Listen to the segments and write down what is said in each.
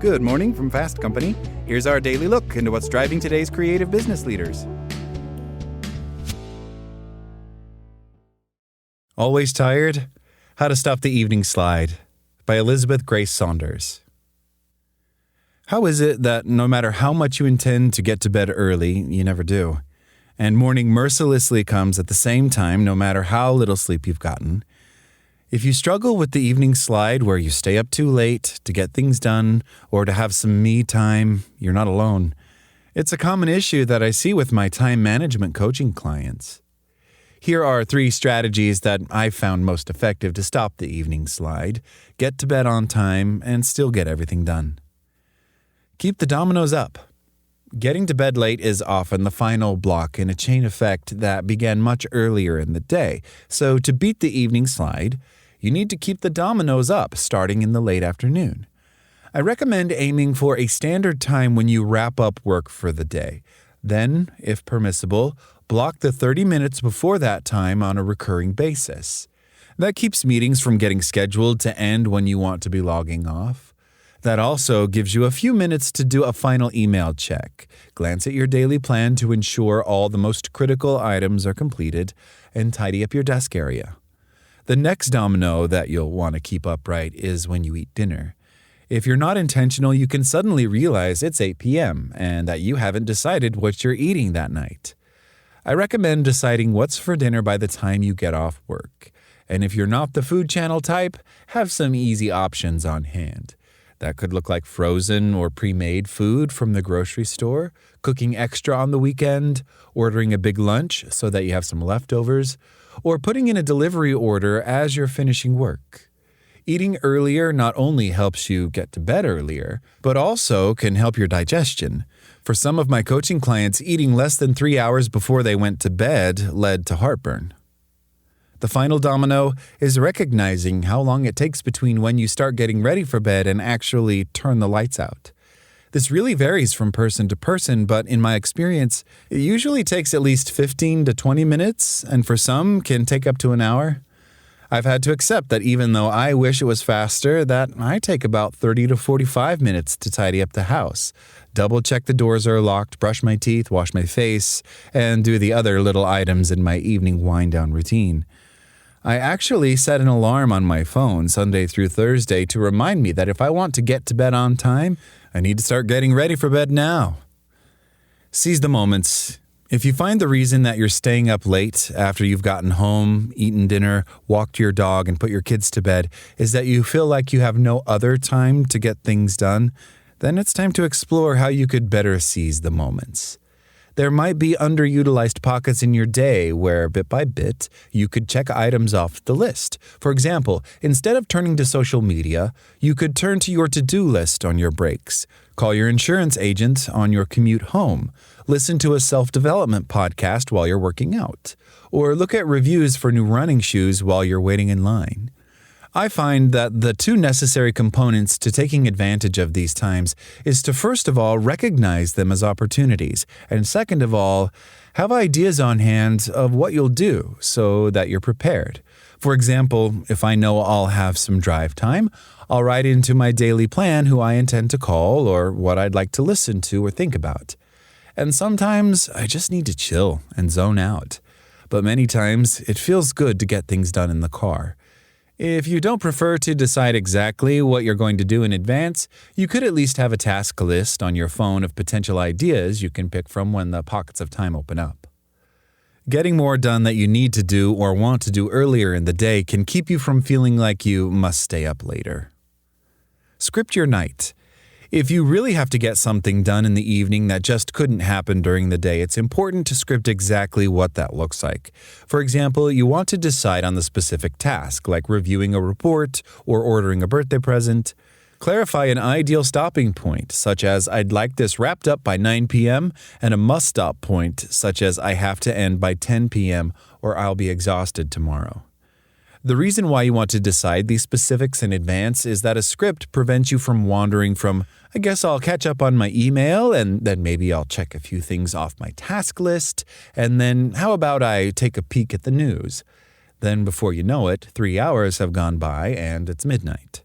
Good morning from Fast Company. Here's our daily look into what's driving today's creative business leaders. Always tired? How to Stop the Evening Slide by Elizabeth Grace Saunders. How is it that no matter how much you intend to get to bed early, you never do? And morning mercilessly comes at the same time, no matter how little sleep you've gotten. If you struggle with the evening slide where you stay up too late to get things done or to have some me time, you're not alone. It's a common issue that I see with my time management coaching clients. Here are 3 strategies that I've found most effective to stop the evening slide, get to bed on time, and still get everything done. Keep the dominoes up. Getting to bed late is often the final block in a chain effect that began much earlier in the day. So to beat the evening slide, you need to keep the dominoes up starting in the late afternoon. I recommend aiming for a standard time when you wrap up work for the day. Then, if permissible, block the 30 minutes before that time on a recurring basis. That keeps meetings from getting scheduled to end when you want to be logging off. That also gives you a few minutes to do a final email check, glance at your daily plan to ensure all the most critical items are completed, and tidy up your desk area. The next domino that you'll want to keep upright is when you eat dinner. If you're not intentional, you can suddenly realize it's 8 p.m. and that you haven't decided what you're eating that night. I recommend deciding what's for dinner by the time you get off work. And if you're not the food channel type, have some easy options on hand. That could look like frozen or pre-made food from the grocery store, cooking extra on the weekend, ordering a big lunch so that you have some leftovers, or putting in a delivery order as you're finishing work. Eating earlier not only helps you get to bed earlier, but also can help your digestion. For some of my coaching clients, eating less than 3 hours before they went to bed led to heartburn. The final domino is recognizing how long it takes between when you start getting ready for bed and actually turn the lights out. This really varies from person to person, but in my experience, it usually takes at least 15 to 20 minutes, and for some can take up to an hour. I've had to accept that even though I wish it was faster, that I take about 30 to 45 minutes to tidy up the house, double check the doors are locked, brush my teeth, wash my face, and do the other little items in my evening wind-down routine. I actually set an alarm on my phone Sunday through Thursday to remind me that if I want to get to bed on time, I need to start getting ready for bed now. Seize the moments. If you find the reason that you're staying up late after you've gotten home, eaten dinner, walked your dog, and put your kids to bed is that you feel like you have no other time to get things done, then it's time to explore how you could better seize the moments. There might be underutilized pockets in your day where, bit by bit, you could check items off the list. For example, instead of turning to social media, you could turn to your to-do list on your breaks, call your insurance agent on your commute home, listen to a self-development podcast while you're working out, or look at reviews for new running shoes while you're waiting in line. I find that the 2 necessary components to taking advantage of these times is to first of all recognize them as opportunities, and second of all, have ideas on hand of what you'll do so that you're prepared. For example, if I know I'll have some drive time, I'll write into my daily plan who I intend to call or what I'd like to listen to or think about. And sometimes I just need to chill and zone out. But many times it feels good to get things done in the car. If you don't prefer to decide exactly what you're going to do in advance, you could at least have a task list on your phone of potential ideas you can pick from when the pockets of time open up. Getting more done that you need to do or want to do earlier in the day can keep you from feeling like you must stay up later. Script your night. If you really have to get something done in the evening that just couldn't happen during the day, it's important to script exactly what that looks like. For example, you want to decide on the specific task, like reviewing a report or ordering a birthday present. Clarify an ideal stopping point, such as I'd like this wrapped up by 9 p.m., and a must-stop point, such as I have to end by 10 p.m. or I'll be exhausted tomorrow. The reason why you want to decide these specifics in advance is that a script prevents you from wandering from, I guess I'll catch up on my email, and then maybe I'll check a few things off my task list, and then how about I take a peek at the news? Then before you know it, 3 hours have gone by and it's midnight.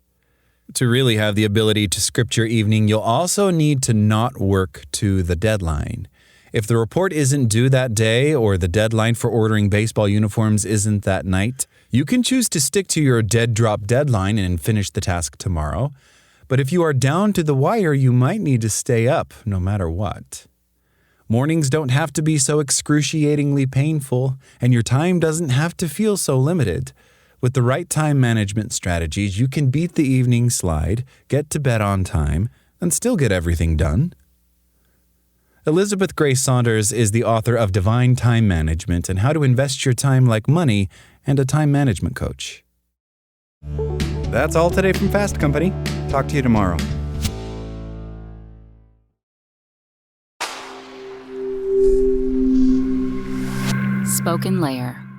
To really have the ability to script your evening, you'll also need to not work to the deadline. If the report isn't due that day or the deadline for ordering baseball uniforms isn't that night, you can choose to stick to your dead drop deadline and finish the task tomorrow. But if you are down to the wire, you might need to stay up no matter what. Mornings don't have to be so excruciatingly painful, and your time doesn't have to feel so limited. With the right time management strategies, you can beat the evening slide, get to bed on time, and still get everything done. Elizabeth Grace Saunders is the author of Divine Time Management and How to Invest Your Time Like Money and a Time Management Coach. That's all today from Fast Company. Talk to you tomorrow. Spoken Layer.